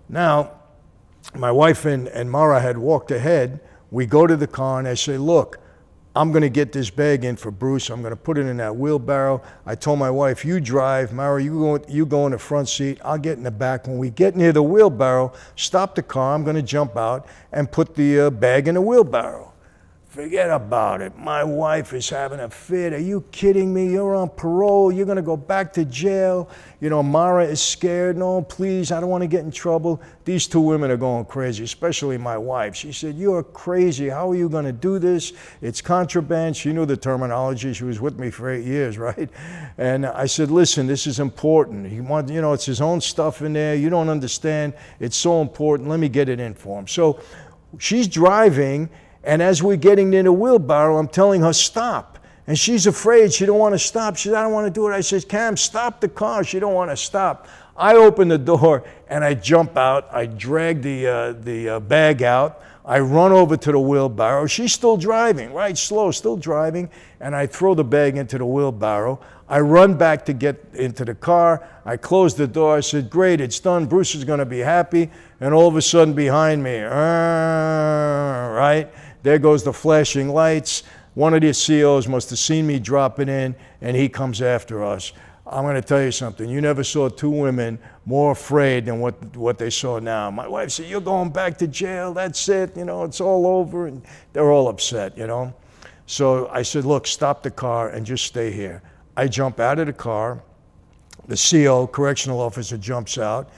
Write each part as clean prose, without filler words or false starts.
Now, my wife and Mara had walked ahead. We go to the car and I say, look, I'm going to get this bag in for Bruce. I'm going to put it in that wheelbarrow. I told my wife, you drive. Mara, you go in the front seat. I'll get in the back. When we get near the wheelbarrow, stop the car. I'm going to jump out and put the bag in the wheelbarrow. Forget about it. My wife is having a fit. Are you kidding me? You're on parole. You're going to go back to jail. You know, Mara is scared. No, please, I don't want to get in trouble. These two women are going crazy, especially my wife. She said, you're crazy. How are you going to do this? It's contraband. She knew the terminology. She was with me for 8 years, right? And I said, listen, this is important. It's his own stuff in there. You don't understand. It's so important. Let me get it in for him. So she's driving. And as we're getting in the wheelbarrow, I'm telling her, stop. And she's afraid. She don't want to stop. She says, I don't want to do it. I said, Cam, stop the car. She don't want to stop. I open the door and I jump out. I drag the bag out. I run over to the wheelbarrow. She's still driving, right? Slow, still driving. And I throw the bag into the wheelbarrow. I run back to get into the car. I close the door. I said, great, it's done. Bruce is going to be happy. And all of a sudden behind me, right? There goes the flashing lights. One of the COs must have seen me dropping in, and he comes after us. I'm going to tell you something. You never saw two women more afraid than what they saw now. My wife said, you're going back to jail. That's it. You know, it's all over. And they're all upset, you know. So I said, look, stop the car and just stay here. I jump out of the car. The CO, correctional officer, jumps out.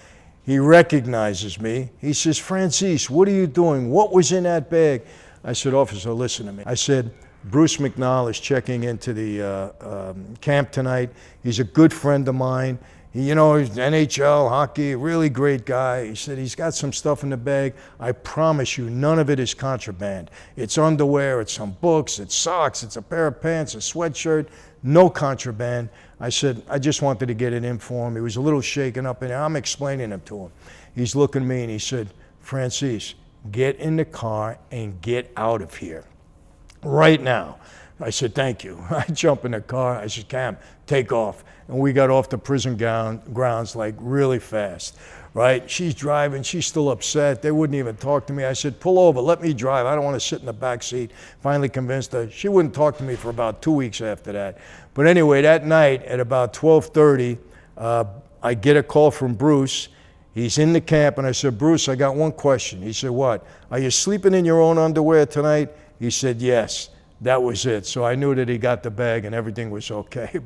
He recognizes me. He says, Franzese, what are you doing? What was in that bag? I said, officer, listen to me. I said, Bruce McNall is checking into the camp tonight. He's a good friend of mine. He's NHL, hockey, really great guy. He said, he's got some stuff in the bag. I promise you, none of it is contraband. It's underwear, it's some books, it's socks, it's a pair of pants, a sweatshirt, no contraband. I said, I just wanted to get it in for him. He was a little shaken up, and I'm explaining it to him. He's looking at me, and he said, Franzese, get in the car and get out of here right now. I said, thank you. I jump in the car. I said, Cam, take off. And we got off the prison grounds like really fast, right? She's driving. She's still upset. They wouldn't even talk to me. I said, pull over. Let me drive. I don't want to sit in the back seat. Finally convinced her. She wouldn't talk to me for about 2 weeks after that. But anyway, that night at about 12:30, I get a call from Bruce. He's in the camp, and I said, Bruce, I got one question. He said, what? Are you sleeping in your own underwear tonight? He said, yes. That was it. So I knew that he got the bag and everything was okay.